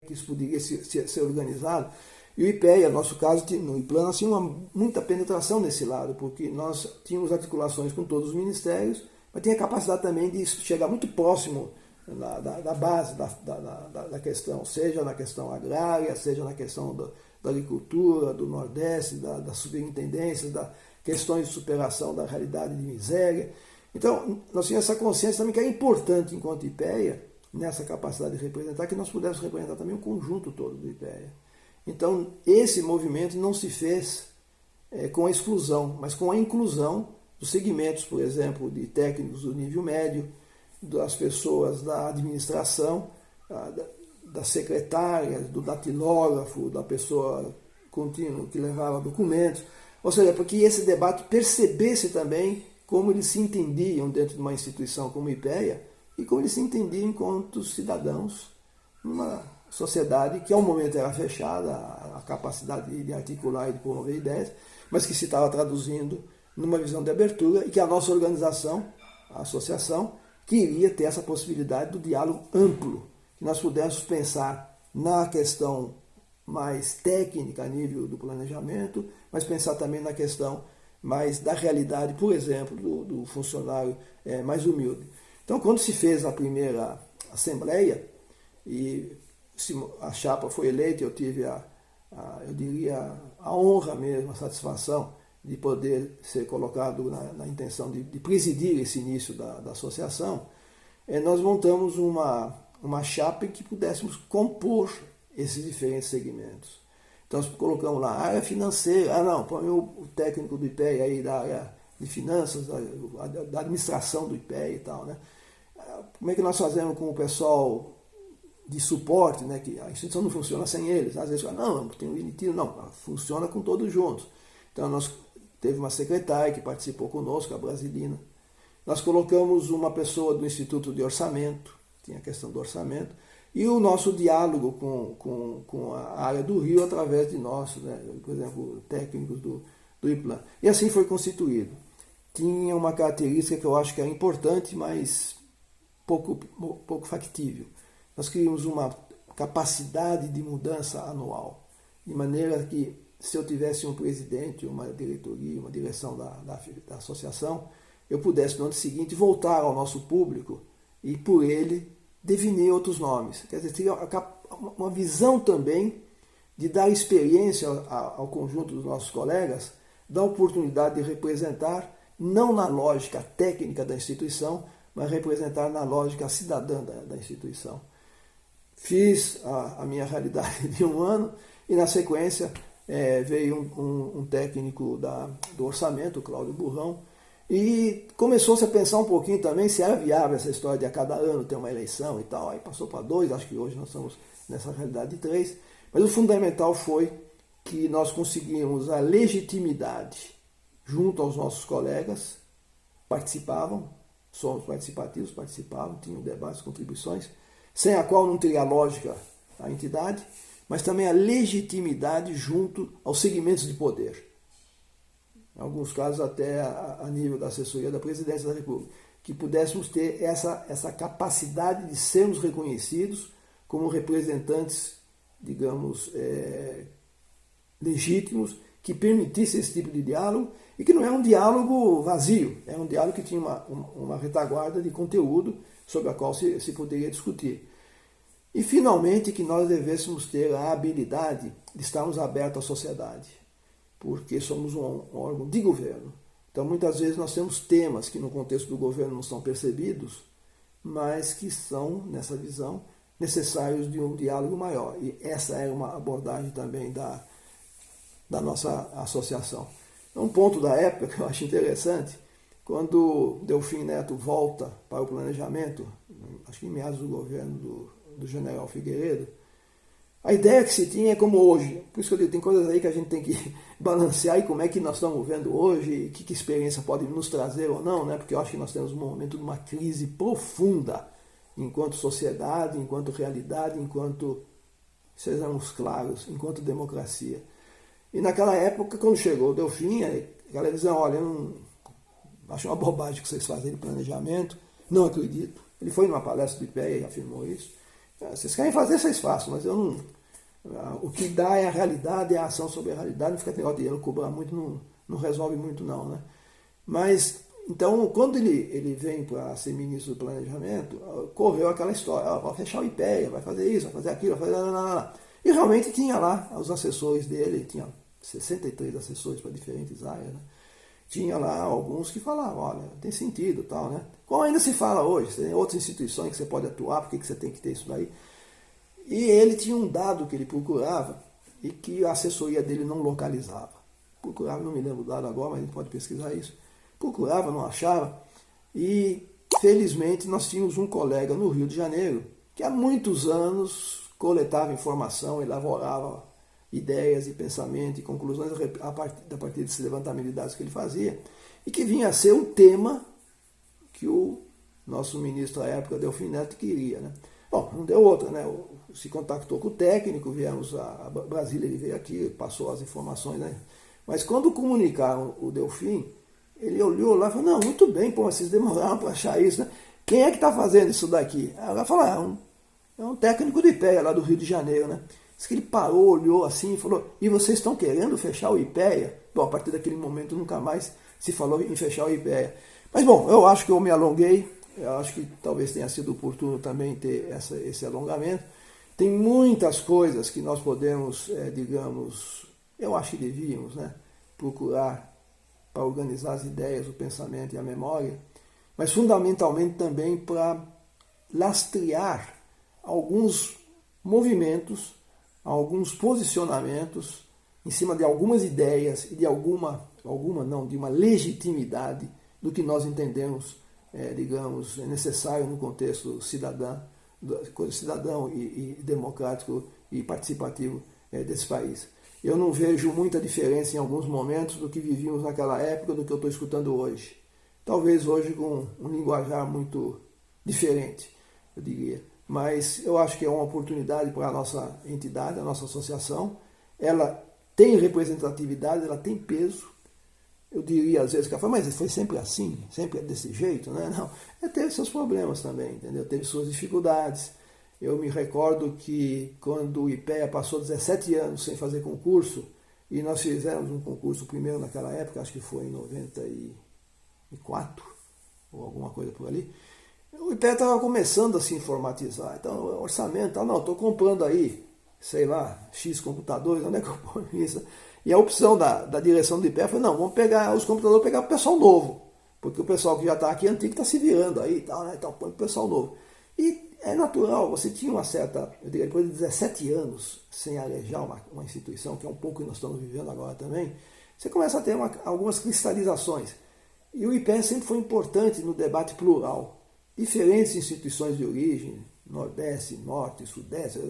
que isso poderia ser organizado. E o IPEA, no nosso caso, no IPLAN, nós tínhamos muita penetração nesse lado, porque nós tínhamos articulações com todos os ministérios, mas tinha capacidade também de chegar muito próximo da base da questão, seja na questão agrária, seja na questão da agricultura, do Nordeste, das superintendências, das questões de superação da realidade de miséria. Então, nós tínhamos essa consciência também que era importante, enquanto IPEA, nessa capacidade de representar, que nós pudéssemos representar também o conjunto todo do IPEA. Então, esse movimento não se fez com a exclusão, mas com a inclusão dos segmentos, por exemplo, de técnicos do nível médio, das pessoas da administração, das secretárias, do datilógrafo, da pessoa contínua que levava documentos. Ou seja, para que esse debate percebesse também como eles se entendiam dentro de uma instituição como o IPEA e como eles se entendiam enquanto cidadãos numa sociedade que ao momento era fechada, a capacidade de articular e de promover ideias, mas que se estava traduzindo numa visão de abertura e que a nossa organização, a associação, queria ter essa possibilidade do diálogo amplo, que nós pudéssemos pensar na questão mais técnica a nível do planejamento, mas pensar também na questão mais da realidade, por exemplo, do funcionário mais humilde. Então, quando se fez a primeira assembleia e a chapa foi eleita, eu tive eu diria, a honra mesmo, a satisfação de poder ser colocado na intenção de presidir esse início da associação. Nós montamos uma chapa em que pudéssemos compor esses diferentes segmentos. Então, nós colocamos lá a área financeira, põe o técnico do IPEA aí da área de finanças, da administração do IPEA e tal, né? Como é que nós fazemos com o pessoal de suporte, né, que a instituição não funciona sem eles. Às vezes, não, tem um initiativo, não, funciona com todos juntos. Então, nós teve uma secretária que participou conosco, a Brasilina. Nós colocamos uma pessoa do Instituto de Orçamento, tinha a questão do orçamento, e o nosso diálogo com a área do Rio através de nós, né, por exemplo, técnicos do IPLAN. E assim foi constituído. Tinha uma característica que eu acho que é importante, mas pouco factível. Nós criamos uma capacidade de mudança anual, de maneira que, se eu tivesse um presidente, uma diretoria, uma direção da associação, eu pudesse, no ano seguinte, voltar ao nosso público e, por ele, definir outros nomes. Quer dizer, teria uma visão também de dar experiência ao conjunto dos nossos colegas, dar oportunidade de representar, não na lógica técnica da instituição, mas representar na lógica cidadã da instituição. Fiz a minha realidade de um ano e, na sequência, veio um técnico do orçamento, o Cláudio Burrão, e começou-se a pensar um pouquinho também se era viável essa história de a cada ano ter uma eleição e tal. Aí passou para 2, acho que hoje nós estamos nessa realidade de 3. Mas o fundamental foi que nós conseguimos a legitimidade junto aos nossos colegas, participavam, somos participativos, participavam, tinham debates, contribuições, sem a qual não teria lógica a entidade, mas também a legitimidade junto aos segmentos de poder. Em alguns casos até a nível da assessoria da Presidência da República, que pudéssemos ter essa capacidade de sermos reconhecidos como representantes, digamos, legítimos, que permitisse esse tipo de diálogo, e que não é um diálogo vazio, é um diálogo que tinha uma retaguarda de conteúdo sobre a qual se poderia discutir. E, finalmente, que nós devêssemos ter a habilidade de estarmos abertos à sociedade, porque somos um órgão de governo. Então, muitas vezes, nós temos temas que, no contexto do governo, não são percebidos, mas que são, nessa visão, necessários de um diálogo maior. E essa é uma abordagem também da nossa associação. Um ponto da época que eu acho interessante, quando Delfim Neto volta para o planejamento, acho que em meados do governo do general Figueiredo, a ideia que se tinha é como hoje. Por isso que eu digo, tem coisas aí que a gente tem que balancear e como é que nós estamos vendo hoje, que experiência pode nos trazer ou não, né? Porque eu acho que nós temos um momento de uma crise profunda enquanto sociedade, enquanto realidade, enquanto, sejamos claros, enquanto democracia. E naquela época, quando chegou o Delfim, a galera dizia, olha, eu não acho uma bobagem que vocês fazem de planejamento, não acredito. Ele foi numa palestra do IPEA e afirmou isso. Vocês querem fazer, vocês façam, mas eu não... O que dá é a realidade, é a ação sobre a realidade, não fica negócio de cobrar muito, não resolve muito não, né? Mas, então, quando ele vem para ser ministro do Planejamento, correu aquela história, vai fechar o IPEA, vai fazer isso, vai fazer aquilo, vai fazer... Não. E realmente tinha lá os assessores dele, tinha 63 assessores para diferentes áreas, né? Tinha lá alguns que falavam, olha, tem sentido, tal, né? Como ainda se fala hoje, tem outras instituições que você pode atuar, por que você tem que ter isso daí? E ele tinha um dado que ele procurava e que a assessoria dele não localizava. Procurava, não me lembro o dado agora, mas a gente pode pesquisar isso. Procurava, não achava. E, felizmente, nós tínhamos um colega no Rio de Janeiro que há muitos anos coletava informação, elaborava ideias e pensamento e conclusões a partir desse levantamento de dados que ele fazia e que vinha a ser um tema que o nosso ministro à época, Delfim Neto, queria, né? Bom, não deu outra, né? Se contactou com o técnico, viemos a Brasília, ele veio aqui, passou as informações, né? Mas quando comunicaram o Delfim, ele olhou lá e falou, não, muito bem, pô, vocês demoraram para achar isso, né? Quem é que está fazendo isso daqui? Aí ela falou, é um técnico do IPEA, lá do Rio de Janeiro, né? Diz que ele parou, olhou assim e falou, e vocês estão querendo fechar o IPEA? Bom, a partir daquele momento nunca mais se falou em fechar o IPEA. Mas bom, eu acho que eu me alonguei, eu acho que talvez tenha sido oportuno também ter esse alongamento. Tem muitas coisas que nós podemos, digamos, eu acho que devíamos, né, procurar para organizar as ideias, o pensamento e a memória, mas fundamentalmente também para lastrear alguns movimentos, alguns posicionamentos em cima de algumas ideias e de de uma legitimidade do que nós entendemos, digamos, necessário no contexto cidadão e democrático e participativo desse país. Eu não vejo muita diferença em alguns momentos do que vivíamos naquela época do que eu estou escutando hoje. Talvez hoje com um linguajar muito diferente, eu diria. Mas eu acho que é uma oportunidade para a nossa entidade, a nossa associação. Ela tem representatividade, ela tem peso. Eu diria às vezes que ela fala, mas foi sempre assim, sempre desse jeito, né? Não, teve seus problemas também, entendeu? Teve suas dificuldades. Eu me recordo que quando o IPEA passou 17 anos sem fazer concurso, e nós fizemos um concurso primeiro naquela época, acho que foi em 94, ou alguma coisa por ali, o IPEA estava começando a se informatizar. Então, orçamento, não, estou comprando aí, sei lá, X computadores, onde é que eu ponho isso? E a opção da direção do IPEA foi, não, vamos pegar os computadores, pegar o pessoal novo, porque o pessoal que já está aqui antigo está se virando aí e tal, né? Então põe o pessoal novo. E é natural, você tinha uma certa, eu diria, depois de 17 anos sem arejar uma instituição, que é um pouco que nós estamos vivendo agora também, você começa a ter algumas cristalizações. E o IPEA sempre foi importante no debate plural. Diferentes instituições de origem, Nordeste, Norte, Sudeste,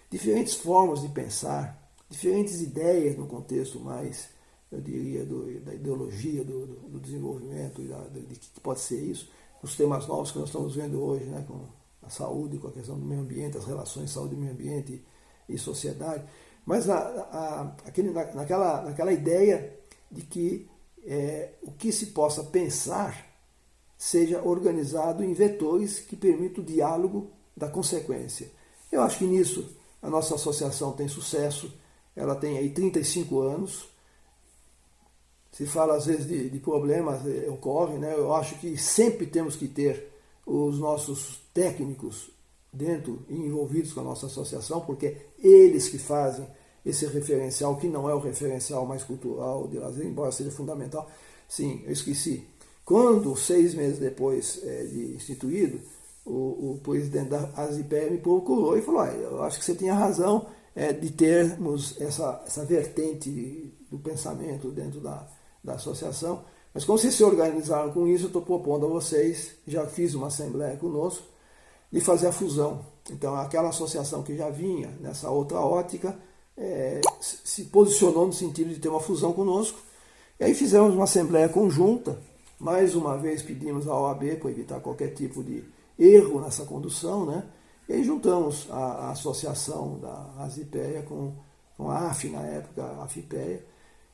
diferentes formas de pensar, diferentes ideias no contexto mais, eu diria, da ideologia, do desenvolvimento, de que pode ser isso, os temas novos que nós estamos vendo hoje, né, com a saúde, com a questão do meio ambiente, as relações saúde, meio ambiente e sociedade, mas naquela ideia de que o que se possa pensar seja organizado em vetores que permitam o diálogo da consequência. Eu acho que nisso a nossa associação tem sucesso, ela tem aí 35 anos, se fala às vezes de problemas, ocorrem, né? Eu acho que sempre temos que ter os nossos técnicos dentro e envolvidos com a nossa associação, porque é eles que fazem esse referencial, que não é o referencial mais cultural de lazer, embora seja fundamental. Sim, eu esqueci. Quando, 6 meses depois de instituído, o presidente da ASIPE me procurou e falou, eu acho que você tinha razão de termos essa vertente do pensamento dentro da associação, mas como vocês se organizaram com isso, eu estou propondo a vocês, já fiz uma assembleia conosco, de fazer a fusão. Então, aquela associação que já vinha nessa outra ótica se posicionou no sentido de ter uma fusão conosco, e aí fizemos uma assembleia conjunta. Mais uma vez pedimos à OAB para evitar qualquer tipo de erro nessa condução, né? E aí juntamos a associação da ASIPEA com a AF, na época, a AFIPEA,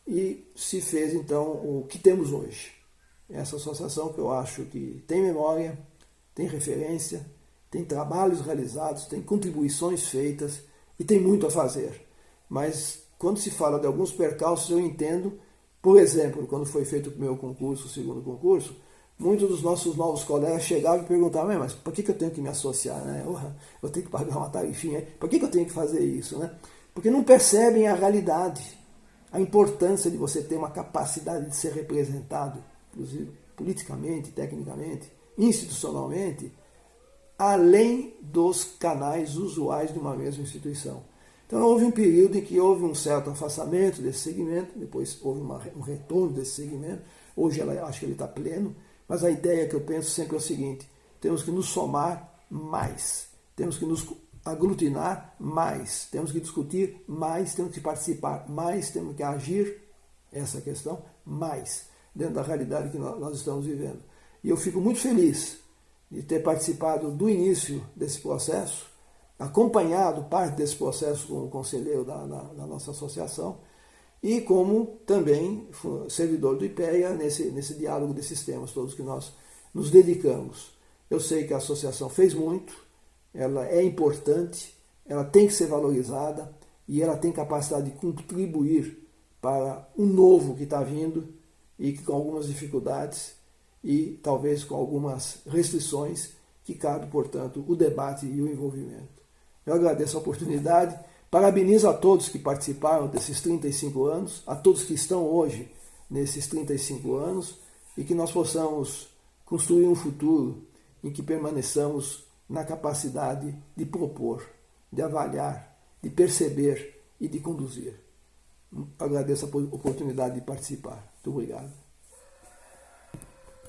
e se fez então o que temos hoje. Essa associação que eu acho que tem memória, tem referência, tem trabalhos realizados, tem contribuições feitas e tem muito a fazer. Mas quando se fala de alguns percalços, eu entendo, por exemplo, quando foi feito o primeiro concurso, o segundo concurso, muitos dos nossos novos colegas chegavam e perguntavam, mas por que eu tenho que me associar? Né? Eu tenho que pagar uma tarifinha, por que eu tenho que fazer isso? Né? Porque não percebem a realidade, a importância de você ter uma capacidade de ser representado, inclusive politicamente, tecnicamente, institucionalmente, além dos canais usuais de uma mesma instituição. Então houve um período em que houve um certo afastamento desse segmento, depois houve um retorno desse segmento, hoje acho que ele está pleno, mas a ideia que eu penso sempre é o seguinte, temos que nos somar mais, temos que nos aglutinar mais, temos que discutir mais, temos que participar mais, temos que agir, essa questão, mais, dentro da realidade que nós estamos vivendo. E eu fico muito feliz de ter participado do início desse processo, acompanhado parte desse processo como conselheiro da nossa associação e como também servidor do IPEA nesse diálogo desses temas todos que nós nos dedicamos. Eu sei que a associação fez muito, ela é importante, ela tem que ser valorizada e ela tem capacidade de contribuir para o novo que está vindo e que com algumas dificuldades e talvez com algumas restrições que cabe, portanto, o debate e o envolvimento. Eu agradeço a oportunidade, parabenizo a todos que participaram desses 35 anos, a todos que estão hoje nesses 35 anos e que nós possamos construir um futuro em que permaneçamos na capacidade de propor, de avaliar, de perceber e de conduzir. Agradeço a oportunidade de participar. Muito obrigado.